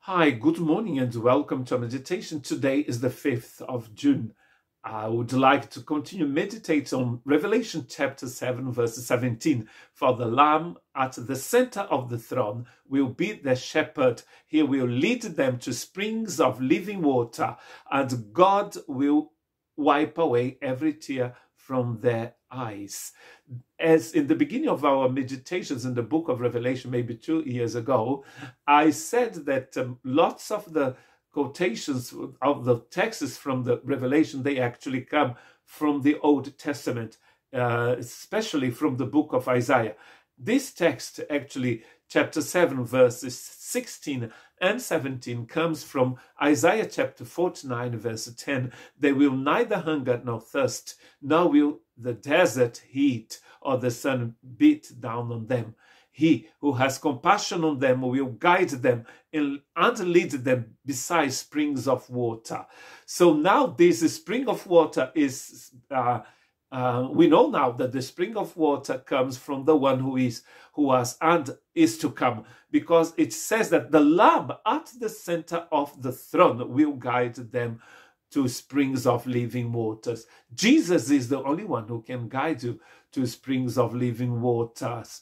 Hi, good morning and welcome to our meditation. Today is the 5th of June. I would like to continue meditate on Revelation chapter 7 verse 17. For the Lamb at the center of the throne will be their shepherd. He will lead them to springs of living water, and God will wipe away every tear from their eyes. As in the beginning of our meditations in the book of Revelation, maybe 2 years ago, I said that lots of the quotations of the texts from the Revelation, they actually come from the Old Testament, especially from the book of Isaiah. This text, actually, chapter 7, verses 16 and 17, comes from Isaiah chapter 49, verse 10. They will neither hunger nor thirst, nor will the desert heat or the sun beat down on them. He who has compassion on them will guide them and lead them beside springs of water. So now this spring of water is, we know now that the spring of water comes from the one who was, and is to come, because it says that the Lamb at the center of the throne will guide them to springs of living waters. Jesus is the only one who can guide you to springs of living waters.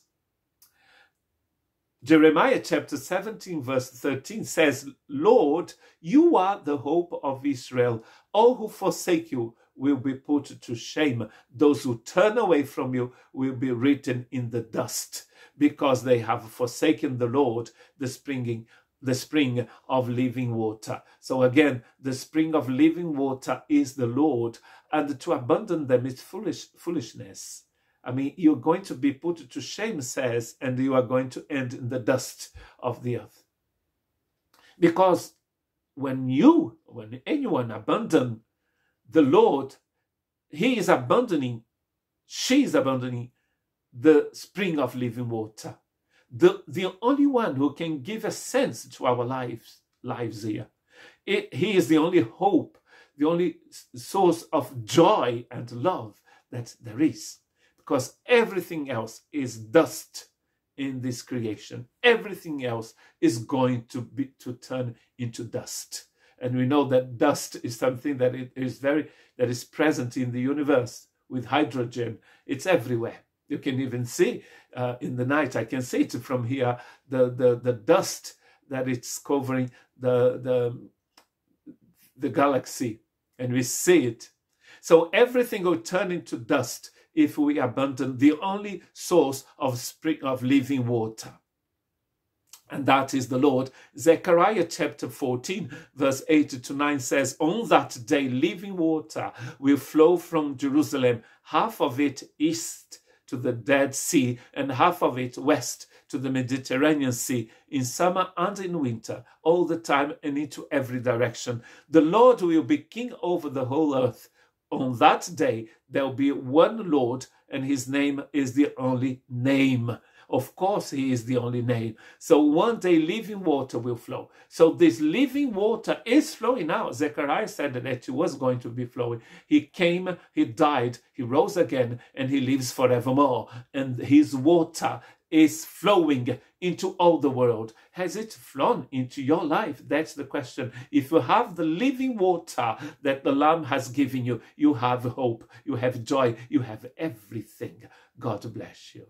Jeremiah chapter 17 verse 13 says, Lord, you are the hope of Israel. All who forsake you will be put to shame. Those who turn away from you will be written in the dust, because they have forsaken the Lord, the spring of living water. So again, the spring of living water is the Lord, and to abandon them is foolishness. I mean, you're going to be put to shame, says, and you are going to end in the dust of the earth. Because when anyone abandon the Lord, she is abandoning the spring of living water. The only one who can give a sense to our lives here. He is the only hope, the only source of joy and love that there is. Because everything else is dust in this creation. Everything else is going to turn into dust. And we know that dust is something that is present in the universe with hydrogen. It's everywhere. You can even see in the night, I can see it from here, the dust that it's covering the galaxy, and we see it. So everything will turn into dust if we abandon the only source of spring of living water. And that is the Lord. Zechariah chapter 14, verse 8 to 9 says, On that day living water will flow from Jerusalem, half of it east to the Dead Sea, and half of it west to the Mediterranean Sea, in summer and in winter, all the time and into every direction. The Lord will be king over the whole earth. On that day, there will be one Lord, and his name is the only name. Of course, he is the only name. So one day living water will flow. So this living water is flowing now. Zechariah said that it was going to be flowing. He came, he died, he rose again, and he lives forevermore. And his water is flowing into all the world. Has it flown into your life? That's the question. If you have the living water that the Lamb has given you, you have hope, you have joy, you have everything. God bless you.